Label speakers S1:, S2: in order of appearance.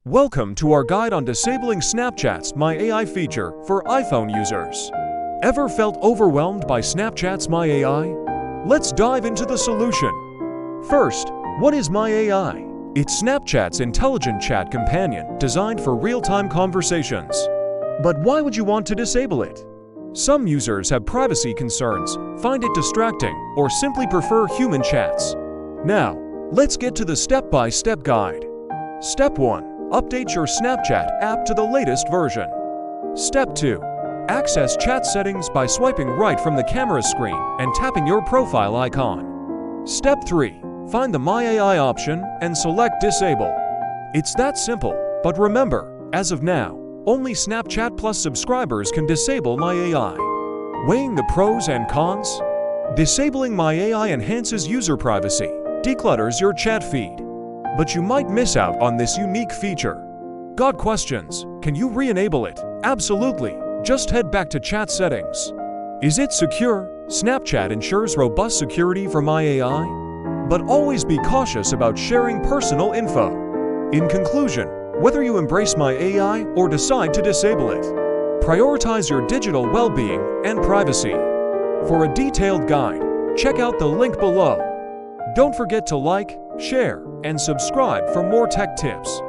S1: Welcome to our guide on disabling Snapchat's My AI feature for iPhone users. Ever felt overwhelmed by Snapchat's My AI? Let's dive into the solution. First, what is My AI? It's Snapchat's intelligent chat companion designed for real-time conversations. But why would you want to disable it? Some users have privacy concerns, find it distracting, or simply prefer human chats. Now, let's get to the step-by-step guide. Step 1. Update your Snapchat app to the latest version. Step 2. Access chat settings by swiping right from the camera screen and tapping your profile icon. Step 3. Find the My AI option and select Disable. It's that simple, but remember, as of now, only Snapchat Plus subscribers can disable My AI. Weighing the pros and cons? Disabling My AI enhances user privacy, declutters your chat feed. But you might miss out on this unique feature. Got questions? Can you re-enable it? Absolutely. Just head back to chat settings. Is it secure? Snapchat ensures robust security for My AI. But always be cautious about sharing personal info. In conclusion, whether you embrace My AI or decide to disable it, prioritize your digital well-being and privacy. For a detailed guide, check out the link below. Don't forget to like, share, and subscribe for more tech tips.